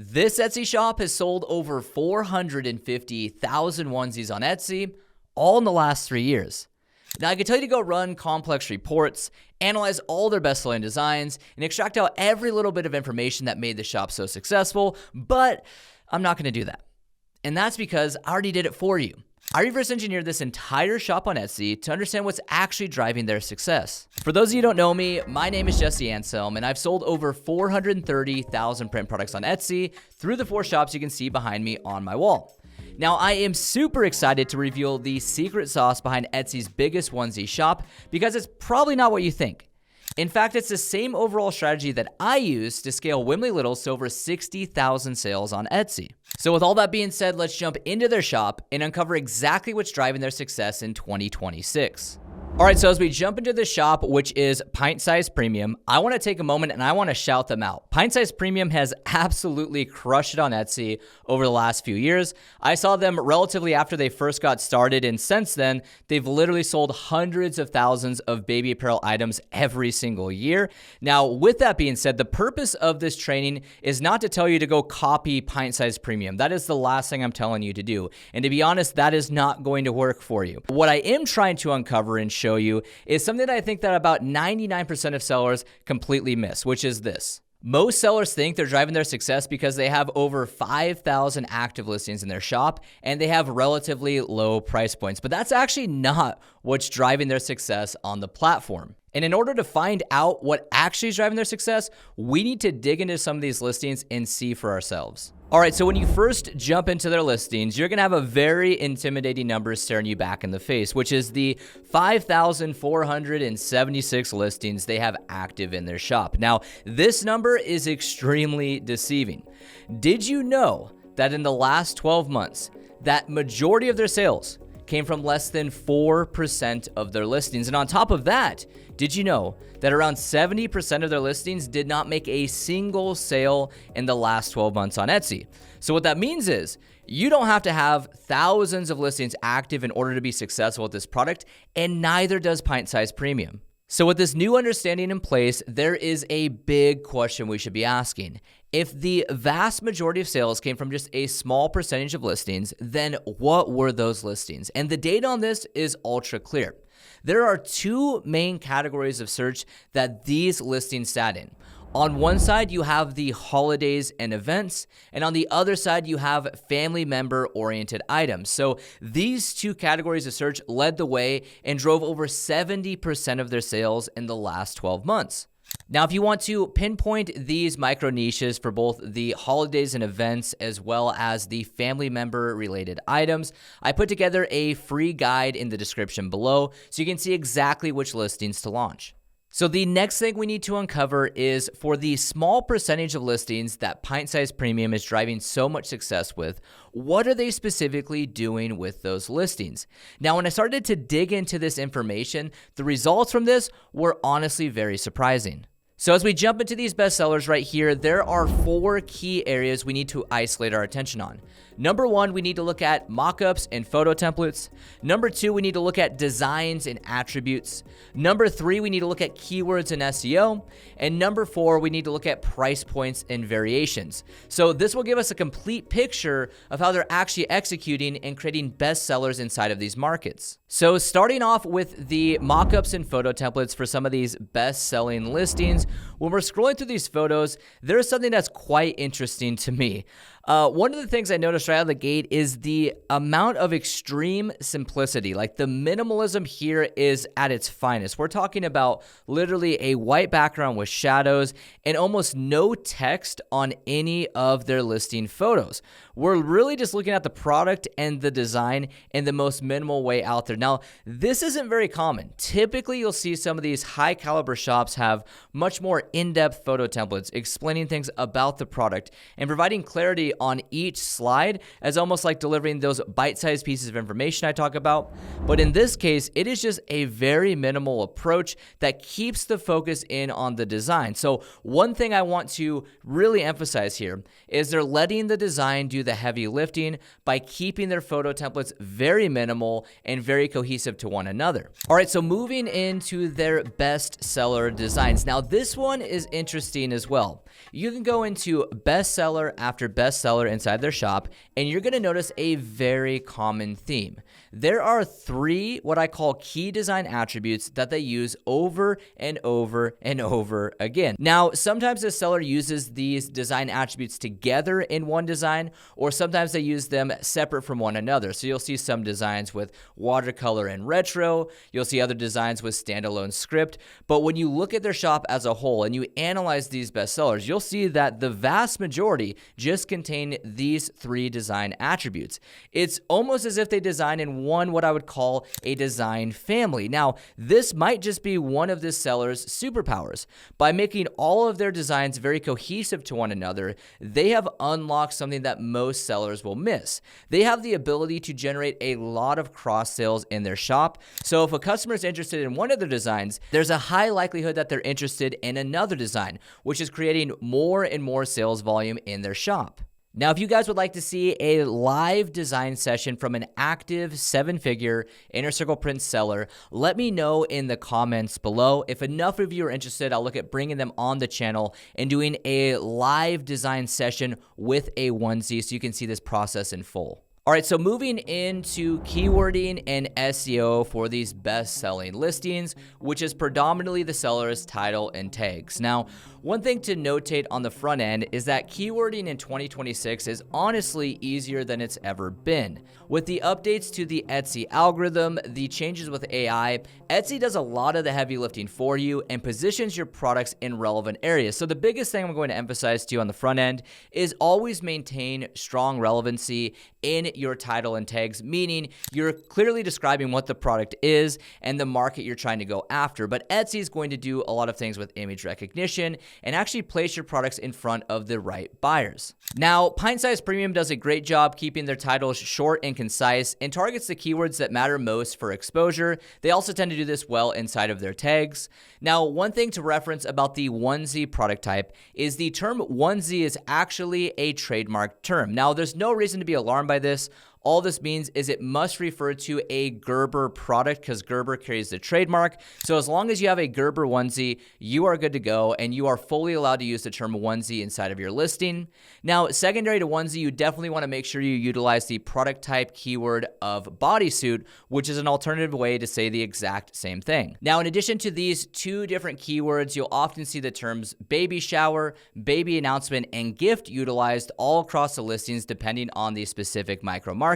This Etsy shop has sold over 450,000 onesies on Etsy, all in the last 3 years. Now, I can tell you to go run complex reports, analyze all their best-selling designs, and extract out every little bit of information that made the shop so successful, but I'm not going to do that. And that's because I already did it for you. I reverse engineered this entire shop on Etsy to understand what's actually driving their success. For those of you who don't know me, my name is Jesse Anselm, and I've sold over 430,000 print products on Etsy through the 4 shops you can see behind me on my wall. Now, I am super excited to reveal the secret sauce behind Etsy's biggest onesie shop because it's probably not what you think. In fact, it's the same overall strategy that I use to scale Wimley Littles to over 60,000 sales on Etsy. So with all that being said, let's jump into their shop and uncover exactly what's driving their success in 2026. All right, so as we jump into the shop, which is Pint Size Premium, I want to take a moment and I want to shout them out. Pint Size Premium has absolutely crushed it on Etsy over the last few years. I saw them relatively after they first got started, and since then, they've literally sold hundreds of thousands of baby apparel items every single year. Now, with that being said, the purpose of this training is not to tell you to go copy Pint Size Premium. That is the last thing I'm telling you to do. And to be honest, that is not going to work for you. What I am trying to uncover and show you is something that I think that about 99% of sellers completely miss, which is this. Most sellers think they're driving their success because they have over 5,000 active listings in their shop and they have relatively low price points, but that's actually not what's driving their success on the platform. And in order to find out what actually is driving their success, we need to dig into some of these listings and see for ourselves. All right, so when you first jump into their listings, you're gonna have a very intimidating number staring you back in the face, which is the 5,476 listings they have active in their shop. Now, this number is extremely deceiving. Did you know that in the last 12 months, that majority of their sales came from less than 4% of their listings? And on top of that, did you know that around 70% of their listings did not make a single sale in the last 12 months on Etsy? So what that means is you don't have to have thousands of listings active in order to be successful with this product, and neither does Pint Size Premium. So with this new understanding in place, there is a big question we should be asking. If the vast majority of sales came from just a small percentage of listings, then what were those listings? And the data on this is ultra clear. There are 2 main categories of search that these listings sat in. On one side, you have the holidays and events, and on the other side, you have family member-oriented items. So these 2 categories of search led the way and drove over 70% of their sales in the last 12 months. Now, if you want to pinpoint these micro niches for both the holidays and events as well as the family member related items, I put together a free guide in the description below so you can see exactly which listings to launch. So the next thing we need to uncover is for the small percentage of listings that Pint Size Premium is driving so much success with, what are they specifically doing with those listings? Now, when I started to dig into this information, the results from this were honestly very surprising. So as we jump into these bestsellers right here, there are 4 key areas we need to isolate our attention on. Number 1, we need to look at mockups and photo templates. Number 2, we need to look at designs and attributes. Number 3, we need to look at keywords and SEO. And number 4, we need to look at price points and variations. So this will give us a complete picture of how they're actually executing and creating bestsellers inside of these markets. So starting off with the mockups and photo templates for some of these best-selling listings, when we're scrolling through these photos, there's something that's quite interesting to me. One of the things I noticed right out of the gate is the amount of extreme simplicity. Like the minimalism here is at its finest. We're talking about literally a white background with shadows and almost no text on any of their listing photos. We're really just looking at the product and the design in the most minimal way out there. Now, this isn't very common. Typically, you'll see some of these high caliber shops have much more in-depth photo templates explaining things about the product and providing clarity imagery on each slide as almost like delivering those bite-sized pieces of information I talk about. But in this case, it is just a very minimal approach that keeps the focus in on the design. So one thing I want to really emphasize here is they're letting the design do the heavy lifting by keeping their photo templates very minimal and very cohesive to one another. All right, so moving into their bestseller designs. Now, this one is interesting as well. You can go into bestseller after bestseller inside their shop, and you're going to notice a very common theme. There are 3 what I call key design attributes that they use over and over and over again. Now, sometimes the seller uses these design attributes together in one design, or sometimes they use them separate from one another. So you'll see some designs with watercolor and retro. You'll see other designs with standalone script. But when you look at their shop as a whole and you analyze these bestsellers, you'll see that the vast majority just contain these 3 design attributes. It's almost as if they design in one what I would call a design family. Now, this might just be one of this seller's superpowers. By making all of their designs very cohesive to one another, they have unlocked something that most sellers will miss. They have the ability to generate a lot of cross sales in their shop. So if a customer is interested in one of their designs, there's a high likelihood that they're interested in another design, which is creating more and more sales volume in their shop. Now, if you guys would like to see a live design session from an active 7-figure Inner Circle Prints seller, let me know in the comments below. If enough of you are interested, I'll look at bringing them on the channel and doing a live design session with a onesie so you can see this process in full. All right, so moving into keywording and SEO for these best-selling listings, which is predominantly the seller's title and tags. Now, one thing to notate on the front end is that keywording in 2026 is honestly easier than it's ever been. With the updates to the Etsy algorithm, the changes with AI, Etsy does a lot of the heavy lifting for you and positions your products in relevant areas. So the biggest thing I'm going to emphasize to you on the front end is always maintain strong relevancy in your title and tags, meaning you're clearly describing what the product is and the market you're trying to go after. But Etsy is going to do a lot of things with image recognition and actually place your products in front of the right buyers. Now, Pint Size Premium does a great job keeping their titles short and concise and targets the keywords that matter most for exposure. They also tend to do this well inside of their tags. Now, one thing to reference about the onesie product type is the term onesie is actually a trademark term. Now, there's no reason to be alarmed by this. All this means is it must refer to a Gerber product because Gerber carries the trademark. So as long as you have a Gerber onesie, you are good to go and you are fully allowed to use the term onesie inside of your listing. Now, secondary to onesie, you definitely want to make sure you utilize the product type keyword of bodysuit, which is an alternative way to say the exact same thing. Now, in addition to these 2 different keywords, you'll often see the terms baby shower, baby announcement, and gift utilized all across the listings depending on the specific micro market.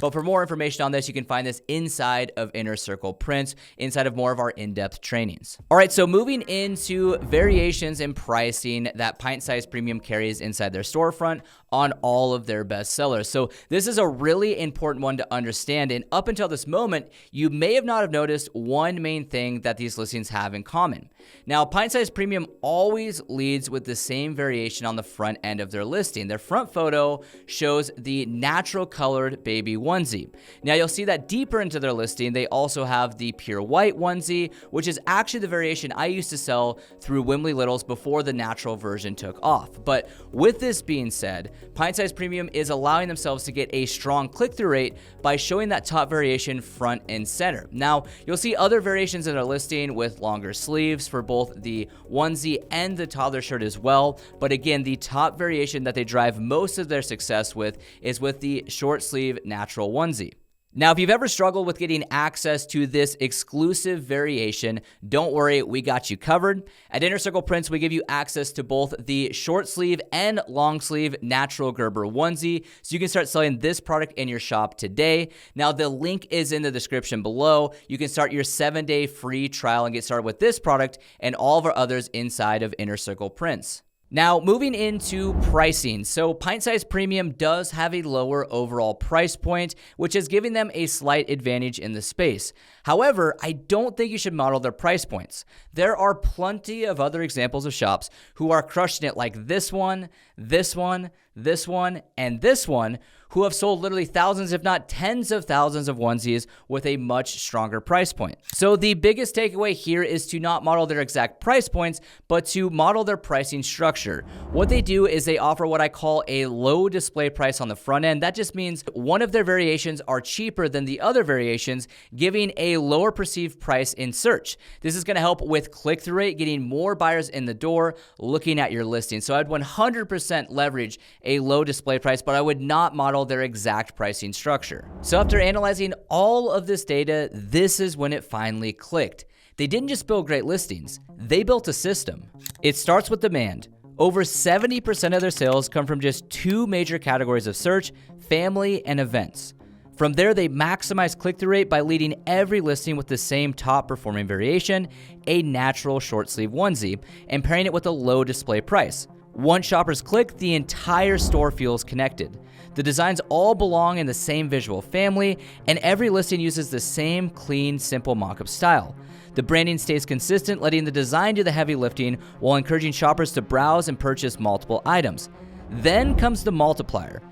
But for more information on this, you can find this inside of Inner Circle Prints, inside of more of our in-depth trainings. All right, so moving into variations in pricing that Pint Size Premium carries inside their storefront on all of their best sellers. So this is a really important one to understand. And up until this moment, you may have not have noticed one main thing that these listings have in common. Now, Pint Size Premium always leads with the same variation on the front end of their listing. Their front photo shows the natural colored baby onesie. Now, you'll see that deeper into their listing, they also have the pure white onesie, which is actually the variation I used to sell through Wimley Littles before the natural version took off. But with this being said, Pint Size Premium is allowing themselves to get a strong click-through rate by showing that top variation front and center. Now, you'll see other variations in their listing with longer sleeves for both the onesie and the toddler shirt as well. But again, the top variation that they drive most of their success with is with the short sleeve natural onesie. Now, if you've ever struggled with getting access to this exclusive variation, don't worry, we got you covered. At Inner Circle Prints, we give you access to both the short sleeve and long sleeve natural Gerber onesie, so you can start selling this product in your shop today. Now, the link is in the description below. You can start your 7-day free trial and get started with this product and all of our others inside of Inner Circle Prints. Now, moving into pricing. So Pint Size Premium does have a lower overall price point, which is giving them a slight advantage in the space. However, I don't think you should model their price points. There are plenty of other examples of shops who are crushing it, like this one, this one, this one, and this one, who have sold literally thousands, if not tens of thousands of onesies with a much stronger price point. So the biggest takeaway here is to not model their exact price points, but to model their pricing structure. What they do is they offer what I call a low display price on the front end. That just means one of their variations are cheaper than the other variations, giving a lower perceived price in search. This is going to help with click-through rate, getting more buyers in the door looking at your listing. So I'd 100% leverage a low display price, but I would not model their exact pricing structure. So after analyzing all of this data, this is when it finally clicked. They didn't just build great listings, they built a system. It starts with demand. Over 70% of their sales come from just two major categories of search: family and events. From there, they maximize click-through rate by leading every listing with the same top performing variation, a natural short sleeve onesie, and pairing it with a low display price. Once shoppers click, the entire store feels connected. The designs all belong in the same visual family, and every listing uses the same clean, simple mock-up style. The branding stays consistent, letting the design do the heavy lifting while encouraging shoppers to browse and purchase multiple items. Then comes the multiplier.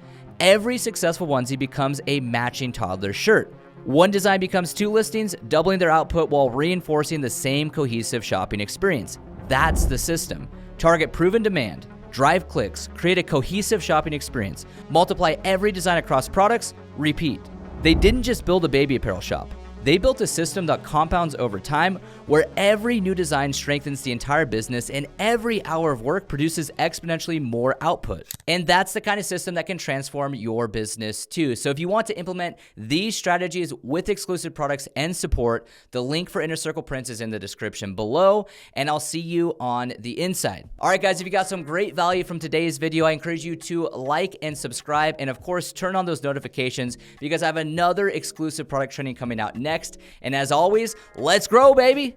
Every successful onesie becomes a matching toddler shirt. One design becomes two listings, doubling their output while reinforcing the same cohesive shopping experience. That's the system. Target proven demand, drive clicks, create a cohesive shopping experience, multiply every design across products, repeat. They didn't just build a baby apparel shop. They built a system that compounds over time, where every new design strengthens the entire business and every hour of work produces exponentially more output. And that's the kind of system that can transform your business too. So if you want to implement these strategies with exclusive products and support, the link for Inner Circle Prints is in the description below, and I'll see you on the inside. All right, guys, if you got some great value from today's video, I encourage you to like and subscribe, and of course, turn on those notifications because I have another exclusive product training coming out next. And as always, let's grow, baby.